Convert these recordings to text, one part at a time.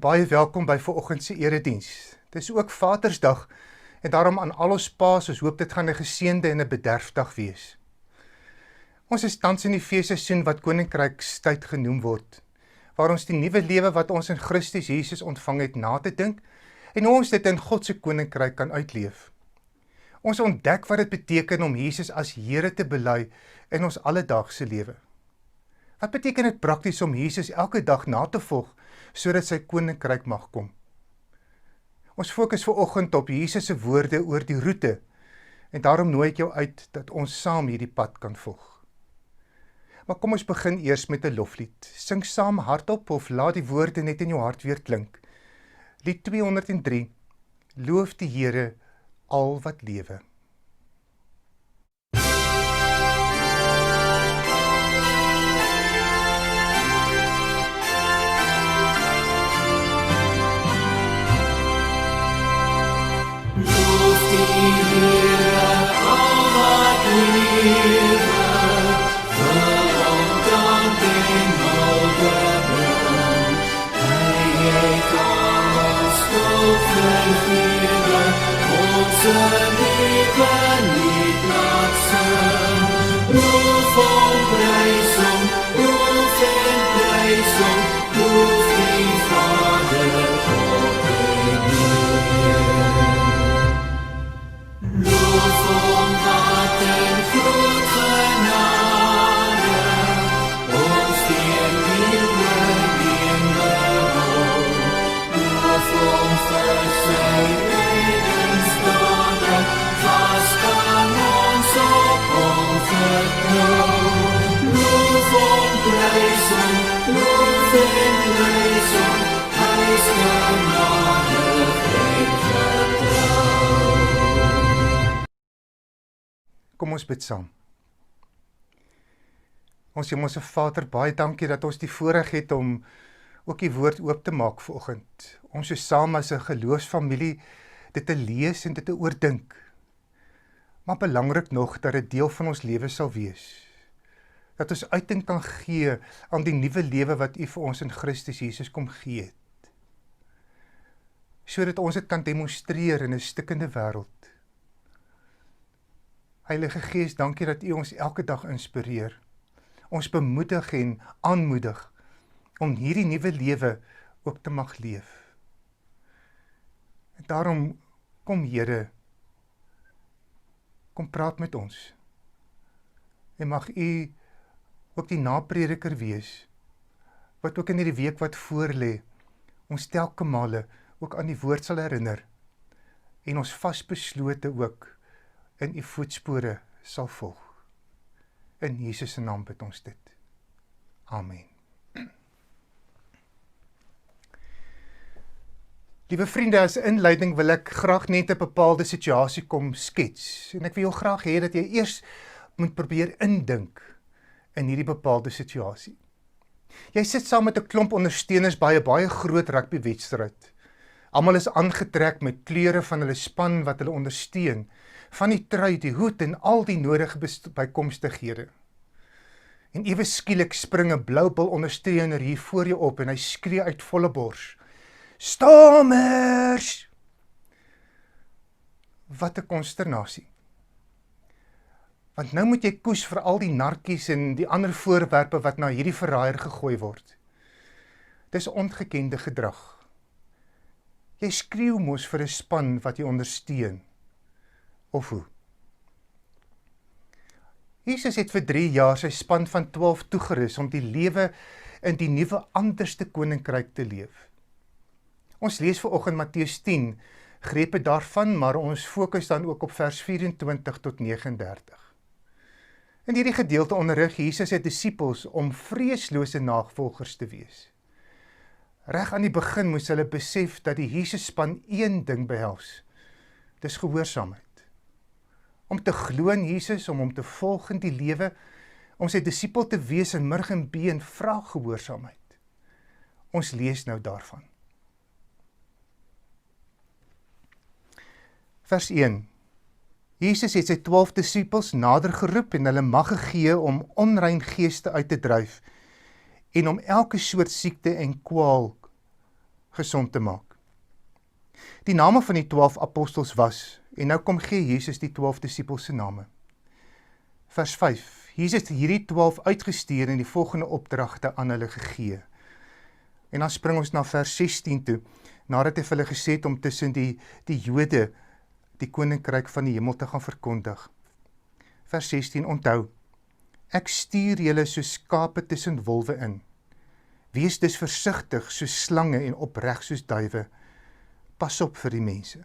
Baie welkom by vanoggend se erediens. Dis ook Vadersdag en daarom aan al ons paas, ons hoop dit gaan 'n geseënde en 'n bederfdag wees. Ons is tans in die feesseisoen wat Koninkrykstyd genoem word, waar ons die nuwe lewe wat ons in Christus Jesus ontvang het na te dink en hoe ons dit in God se koninkryk kan uitleef. Ons ontdek wat dit beteken om Jesus as Here te bely in ons alledaagse lewe. Wat beteken dit prakties om Jesus elke dag na te volg sodat sy koninkryk mag kom? Ons fokus vanoggend op Jesus se woorde oor die roete en daarom nooi ek jou uit dat ons saam hierdie pad kan volg. Maar kom ons begin eers met 'n loflied. Sing saam hardop of laat die woorde net in jou hart weer klink. Lied 203, Loof die Here al wat lewe. Kom ons bid saam. Ons Hemelse Vader, baie dankie dat ons die voorreg het om ook die woord oop te maak vanoggend. Ons is saam as 'n geloofsfamilie dit te lees en dit te oordink. Maar belangrik nog dat dit deel van ons lewe sal wees. Dat ons uiting kan gee aan die nuwe lewe wat U vir ons in Christus Jesus kom gee het. Sodat ons dit kan demonstreer in 'n stikkende wêreld. Heilige Gees, dankie dat U ons elke dag inspireer, ons bemoedig en aanmoedig om hierdie nuwe lewe ook te mag leef. En daarom kom Here, kom praat met ons. En mag U ook die naprediker wees, wat ook in hierdie week wat voorlê, ons telke male ook aan die woord sal herinner, en ons vasbeslote ook in U voetspore sal volg. In Jesus se naam bid ons dit. Amen. Liewe vriende, as inleiding wil ek graag net 'n bepaalde situasie kom skets. En ek wil jou graag hê dat jy eers moet probeer indink in hierdie bepaalde situasie. Jy sit saam met 'n klomp ondersteuners by 'n baie groot rugbywedstryd. Almal is aangetrek met kleure van hulle span wat hulle ondersteun, van die trui, die hoed en al die nodige bykomstighede. En ewe skielik spring 'n bloubil ondersteuner hier voor jou op en hy skree uit volle bors: "Stormers!" Wat 'n konsternasie. Want nou moet jy koes vir al die narkies en die ander voorwerpe wat na hierdie verraaier gegooi word. Dis ongekende gedrag. Jy skreeu mos vir 'n span wat jy ondersteun. Of hoe? Jesus het vir 3 jaar sy span van 12 toegerus om die lewe in die nuwe anderste koninkryk te leef. Ons lees vanoggend Matteus 10, grepe daarvan, maar ons fokus dan ook op vers 24 tot 39. In hierdie gedeelte onderrig Jesus sy disippels om vreeslose navolgers te wees. Reg aan die begin moes hulle besef dat die Jesus-span een ding behels. Dis gehoorsaamheid. Om te glo in Jesus, om hom te volg in die lewe, om sy disipel te wees in murg en been, vra gehoorsaamheid. Ons lees nou daarvan. Vers 1. Jesus het sy 12 disippels nader geroep en hulle mag gegee om onrein geeste uit te dryf en om elke soort siekte en kwaal gesond te maak. Die name van die 12 apostels was, en nou kom gee Jesus die 12 disippels se name. Vers 5, Jesus het hierdie 12 uitgestuur en die volgende opdragte aan hulle gegee. En dan spring ons na vers 16 toe, nadat hy vir hulle gesê het om tussen die Jode die koninkryk van die hemel te gaan verkondig. Vers 16, onthou, ek stuur julle soos skape tussen wolwe in. Wees dus versigtig soos slange en opreg soos duwe. Pas op vir die mense.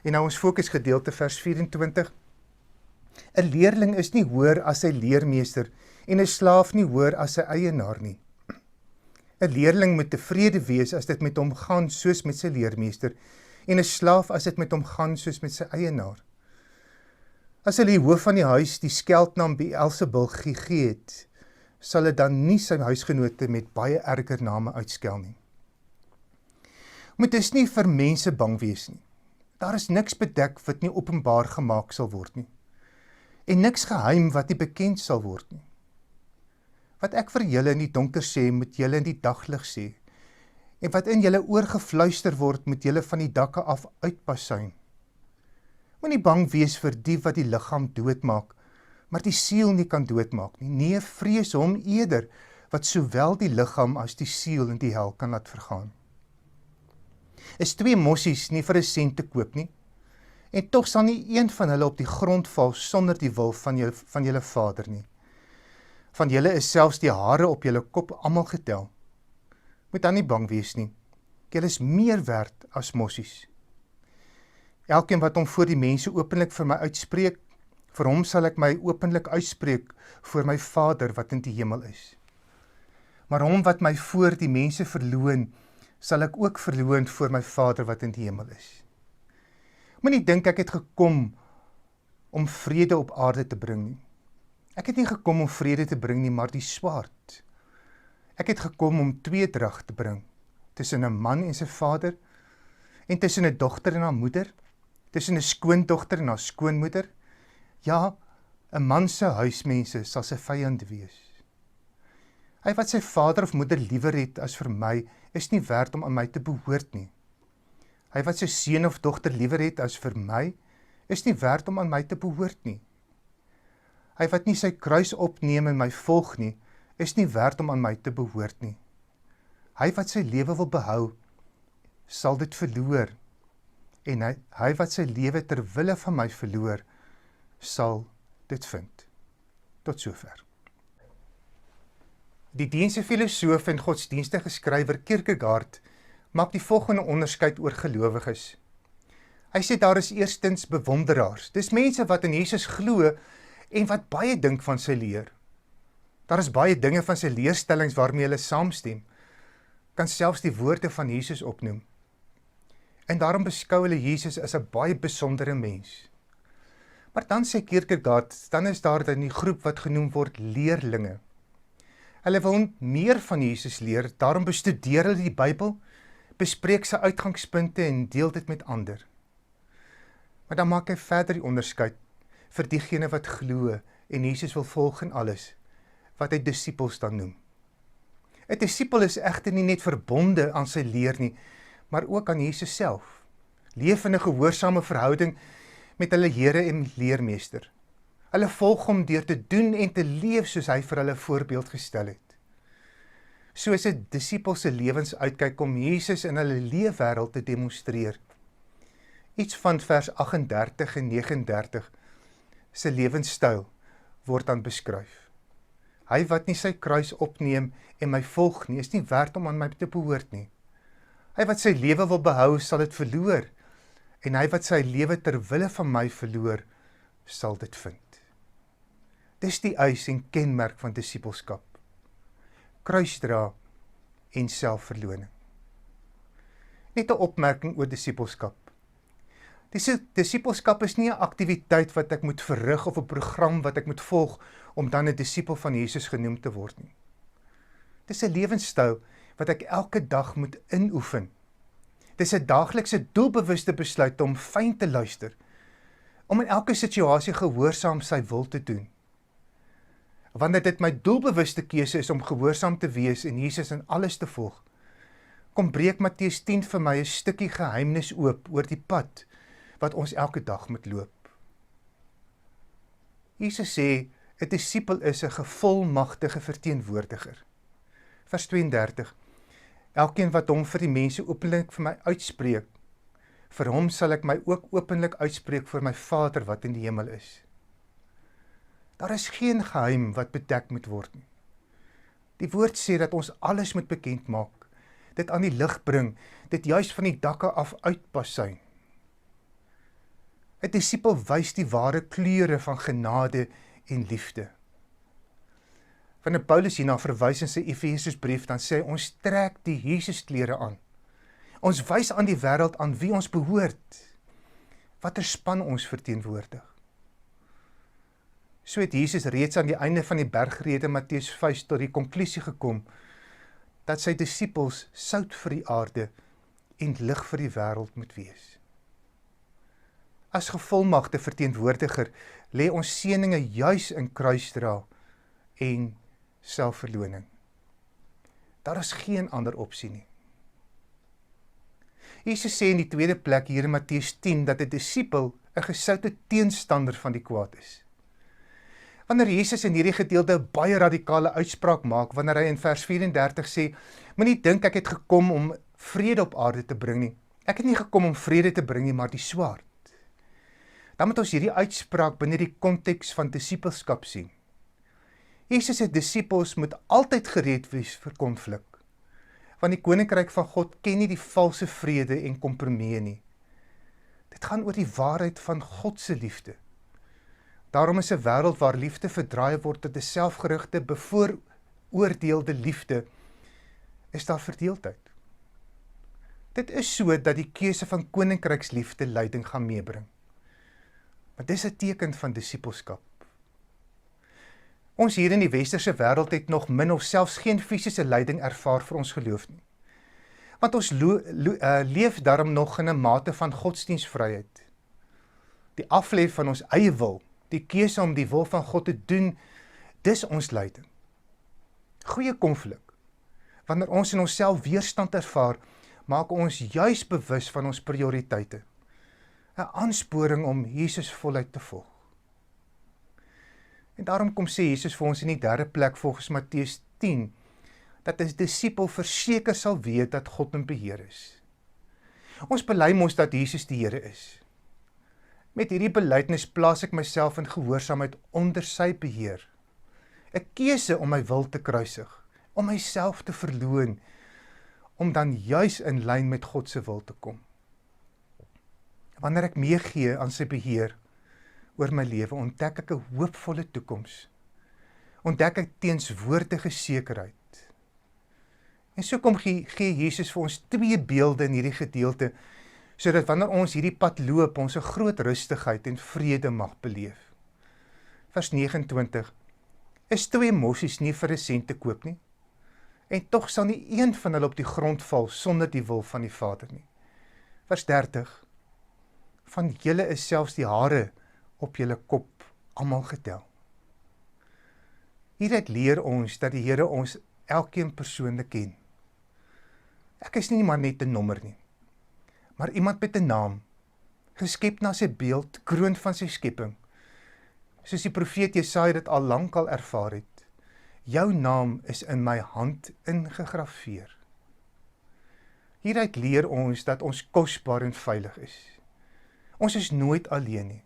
En nou ons fokusgedeelte vers 24. 'n leerling is nie hoër as sy leermeester en 'n slaaf nie hoër as sy eienaar nie. 'n leerling moet tevrede wees as dit met hom gaan soos met sy leermeester en 'n slaaf as dit met hom gaan soos met sy eienaar. As hulle die hoof van die huis die skeldnaam Beelzebul gegee het, sal dit dan nie sy huisgenote met baie erger name uitskel nie. Moet dus nie vir mense bang wees nie. Daar is niks bedek wat nie openbaar gemaak sal word nie. En niks geheim wat nie bekend sal word nie. Wat ek vir julle in die donker sê, moet julle in die daglig sê. En wat in julle oor gefluister word, moet julle van die dakke af uitpasuin. Moenie bang wees vir die wat die liggaam doodmaak, maar die siel nie kan doodmaak nie. Nee, vrees hom eerder, wat sowel die liggaam as die siel in die hel kan laat vergaan. Is 2 mossies nie vir 1 sent te koop nie, en tog sal nie een van hulle op die grond val sonder die wil van julle Vader nie. Van julle is selfs die hare op julle kop almal getel. Moet dan nie bang wees nie, julle is meer werd as mossies. Elkeen wat hom voor die mense openlik vir my uitspreek, vir hom sal ek my openlik uitspreek voor my Vader wat in die hemel is. Maar hom wat my voor die mense verloon, sal ek ook verloon voor my Vader wat in die hemel is. Moenie dink ek het gekom om vrede op aarde te bring nie. Ek het nie gekom om vrede te bring nie, maar die swaard. Ek het gekom om tweedrag te bring, tussen 'n man en sy vader, en tussen 'n dogter en haar moeder, tussen 'n skoondogter en haar skoonmoeder. Ja, 'n man se huismense sal sy vyand wees. Hy wat sy vader of moeder liewer het as vir my, is nie werd om aan my te behoort nie. Hy wat sy seun of dogter liewer het as vir my, is nie werd om aan my te behoort nie. Hy wat nie sy kruis opneem en my volg nie, is nie werd om aan my te behoort nie. Hy wat sy lewe wil behou, sal dit verloor, en hy wat sy lewe ter wille van my verloor, sal dit vind. Tot sover. Die Deense filosoof en godsdienstige skrywer Kierkegaard maak die volgende onderskeid oor gelowiges. Hy sê daar is eerstens bewonderaars. Dis mense wat in Jesus glo en wat baie dink van sy leer. Daar is baie dinge van sy leerstellings waarmee hulle saamstem, kan selfs die woorde van Jesus opnoem. En daarom beskou hulle Jesus as 'n baie besondere mens. Maar dan sê Kierkegaard, dan is daar dan die groep wat genoem word leerlinge. Hulle wil meer van Jesus leer, daarom bestudeer hulle die Bybel, bespreek sy uitgangspunte en deel dit met ander. Maar dan maak hy verder die onderskeid vir diegene wat glo en Jesus wil volg in alles, wat hy disippels dan noem. 'n Disipel is egter nie net verbonde aan sy leer nie, maar ook aan Jesus self. Leef in 'n gehoorsame verhouding met hulle Here en leermeester. Hulle volg hom deur te doen en te leef soos hy vir hulle voorbeeld gestel het. So is 'n disipel se lewens uitkyk om Jesus in hulle leefwêreld te demonstreer. Iets van vers 38 en 39 se lewenstyl word dan beskryf. Hy wat nie sy kruis opneem en my volg nie, is nie werd om aan my te behoort nie. Hy wat sy lewe wil behou, sal dit verloor, en hy wat sy lewe ter wille van my verloor, sal dit vind. Dis die eis en kenmerk van disipelskap. Kruisdra en selfverloning. Net 'n opmerking oor disipelskap. Disipelskap is nie 'n aktiwiteit wat ek moet verrig of 'n program wat ek moet volg om dan 'n disipel van Jesus genoem te word nie. Dis 'n lewenstyl wat ek elke dag moet inoefen. Dis 'n daaglikse doelbewuste besluit om fyn te luister, om in elke situasie gehoorsaam sy wil te doen. Wanneer dit my doelbewuste keuse is om gehoorsaam te wees en Jesus in alles te volg, Kom breek Matteus 10 vir my 'n stukkie geheimnis oop oor die pad wat ons elke dag moet loop. Jesus sê, 'n disipel is 'n gevolmagtige verteenwoordiger. Vers 32, elkeen wat hom vir die mense openlik vir my uitspreek, vir hom sal ek my ook openlik uitspreek vir my Vader wat in die hemel is. Daar is geen geheim wat bedek moet word nie. Die woord sê dat ons alles moet bekend maak, dit aan die lig bring, dit juis van die dakke af uitpasyn. 'n Disipel wys die ware kleure van genade en liefde. Wanneer Paulus hierna verwys in sy Efesiërsbrief, dan sê hy, ons trek die Jesusklere aan. Ons wys aan die wêreld aan wie ons behoort, watter span ons verteenwoordig. So het Jesus reeds aan die einde van die bergrede Matteus 5 tot die konklusie gekom, dat sy disipels sout vir die aarde en lig vir die wêreld moet wees. As gevolmagte verteenwoordiger lê ons seëninge juis in kruisdra en selfverloning. Daar is geen ander opsie nie. Jesus sê in die tweede plek hier in Matteus 10 dat 'n disipel 'n gesoute teenstander van die kwaad is. Wanneer Jesus in hierdie gedeelte baie radikale uitspraak maak, wanneer hy in vers 34 sê, moenie dink ek het gekom om vrede op aarde te bring nie. Ek het nie gekom om vrede te bring nie, maar die swaard. Dan moet ons hierdie uitspraak binne die konteks van disipelskap sien. Jesus se disipels moet altyd gereed wees vir konflik, want die koninkryk van God ken nie die valse vrede en kompromieë nie. Dit gaan oor die waarheid van God se liefde. Daarom is 'n wêreld waar liefde verdraai word tot 'n selfgerigte, bevooroordeelde liefde, is daar verdeeldheid. Dit is so dat die keuse van koninkryksliefde lyding gaan meebring. Maar dis 'n teken van disipelskap. Ons hier in die westerse wêreld het nog min of selfs geen fisiese lyding ervaar vir ons geloof nie. Want ons leef daarom nog in 'n mate van godsdienstvryheid. Die aflê van ons eie wil, die keuse om die wil van God te doen, dis ons lyding. Goeie konflik. Wanneer ons in onsself weerstand ervaar, maak ons juis bewus van ons prioriteite. 'n Aansporing om Jesus voluit te volg. En daarom kom sê Jesus vir ons in die derde plek volgens Matteus 10, dat 'n disipel verseker sal weet dat God in beheer is. Ons bely mos dat Jesus die Here is. Met hierdie belydenis plaas ek myself in gehoorsaamheid onder sy beheer. 'n Keuse om my wil te kruisig, om myself te verloon, om dan juis in lyn met God se wil te kom. Wanneer ek meegee aan sy beheer oor my lewe, ontdek ek 'n hoopvolle toekoms. Ontdek ek teenswoordige sekerheid. En so kom gee Jesus vir ons twee beelde in hierdie gedeelte, sodat wanneer ons hierdie pad loop, ons 'n groot rustigheid en vrede mag beleef. Vers 29, is 2 mossies nie vir 1 sent te koop nie, en tog sal nie een van hulle op die grond val sonder die wil van die Vader nie. Vers 30, van julle is selfs die hare op julle kop almal getel. Hieruit leer ons dat die Here ons elkeen persoonlik ken. Ek is nie maar net 'n nommer nie, maar iemand met 'n naam, geskep na sy beeld, kroon van sy skepping. Soos die profeet Jesaja dit al lankal ervaar het. Jou naam is in my hand ingegrafeer. Hieruit leer ons dat ons kosbaar en veilig is. Ons is nooit alleen nie.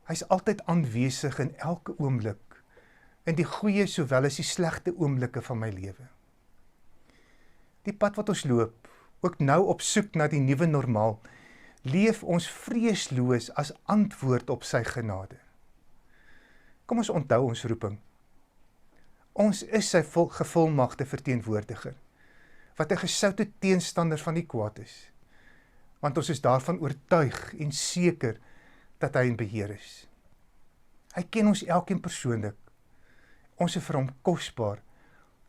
Hy is altyd aanwesig in elke oomblik, in die goeie sowel as die slegte oomblikke van my lewe. Die pad wat ons loop, ook nou op soek na die nuwe normaal, leef ons vreesloos as antwoord op sy genade. Kom ons onthou ons roeping. Ons is sy gevolmagte verteenwoordiger, wat 'n gesoute teenstander van die kwaad is, want ons is daarvan oortuig en seker dat hy in beheer is. Hy ken ons elkeen persoonlik. Ons is vir hom kosbaar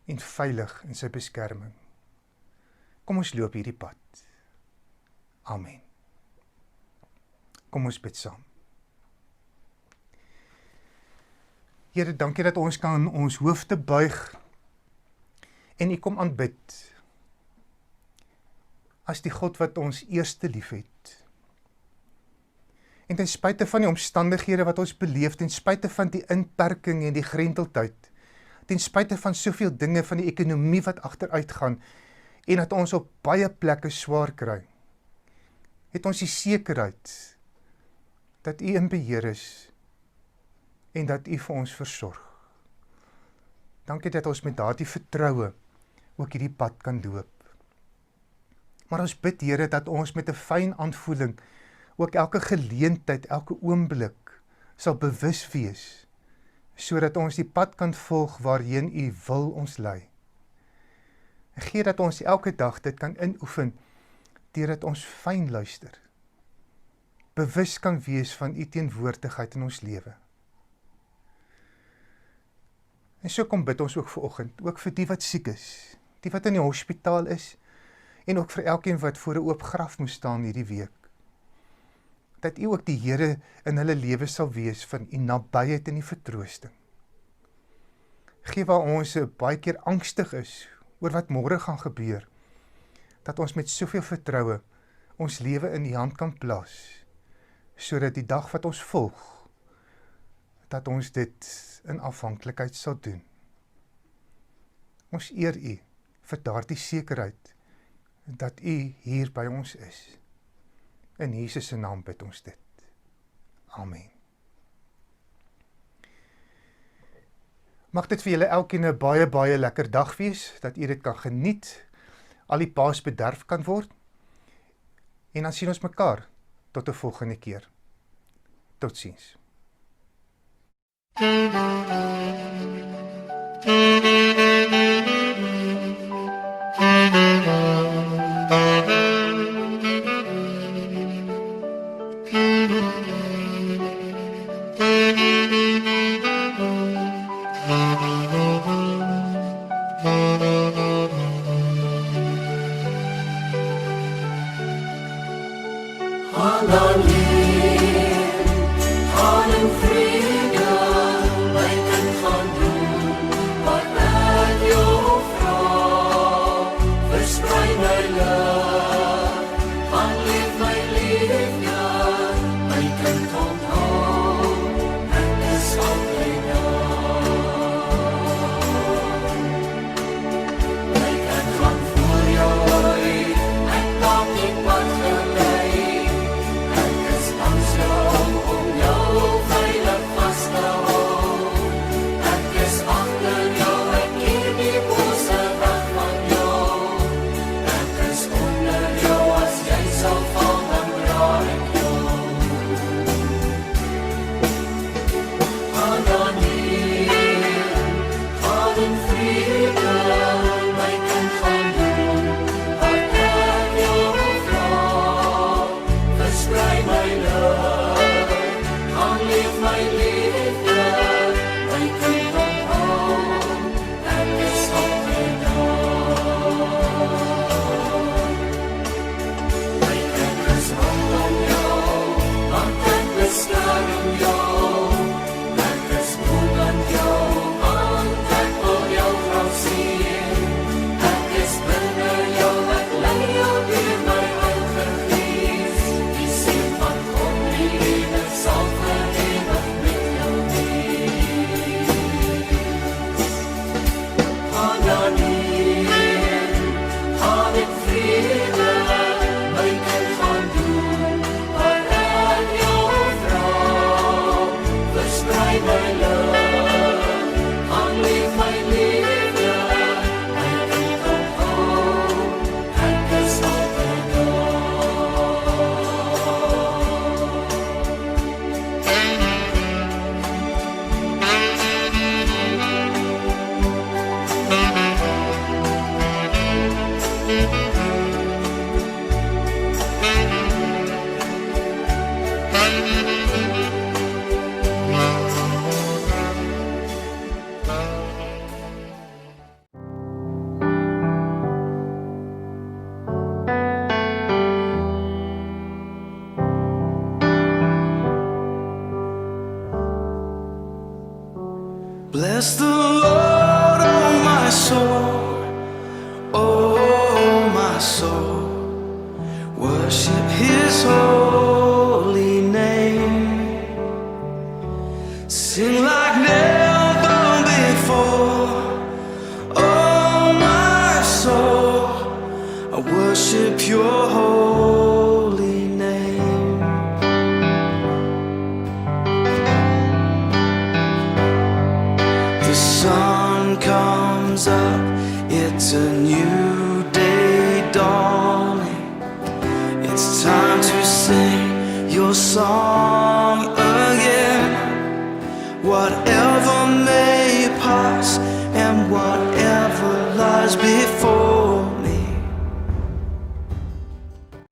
en veilig in sy beskerming. Kom ons loop hierdie pad. Amen. Kom ons bid saam. Here, dankie dat ons kan ons hoofde buig en U kom aanbid. as die God wat ons eerste lief het. En ten spyte van die omstandighede wat ons beleef, ten spyte van die inperking en die grendeltyd, ten spyte van soveel dinge van die ekonomie wat agteruit gaan, en dat ons op baie plekke swaar kry, het ons die sekerheid dat U in beheer is en dat U vir ons versorg. Dankie dat ons met daardie vertroue ook hierdie pad kan loop. Maar ons bid, Here, dat ons met 'n fyn aanvoeling ook elke geleentheid, elke oomblik sal bewus wees, sodat ons die pad kan volg waarheen U wil ons lei. En gee dat ons elke dag dit kan inoefen, deurdat ons fyn luister, bewus kan wees van U teenwoordigheid in ons lewe. En so kom bid ons ook vanoggend, ook vir die wat siek is, die wat in die hospitaal is, en ook vir elkeen wat voor 'n oop graf moet staan hierdie week. Dat U ook die Here in hulle lewe sal wees van U nabyheid en U vertroosting. Gee waar ons baie keer angstig is oor wat môre gaan gebeur, dat ons met soveel vertroue ons lewe in U hand kan plaas, sodat die dag wat ons volg, dat ons dit in afhanklikheid sal doen. Ons eer U vir daardie sekerheid dat U hier by ons is. In Jesus se naam bid ons dit. Amen. Mag dit vir julle elkeen 'n baie, baie lekker dag wees, dat u dit kan geniet, al die paas bederf kan word, en dan sien ons mekaar tot 'n volgende keer. Totsiens. Bless the Lord, oh my soul, Sing like never before. Oh, my soul, I worship your holy name. The sun comes up, it's a new day dawning. It's time to sing your song again. Whatever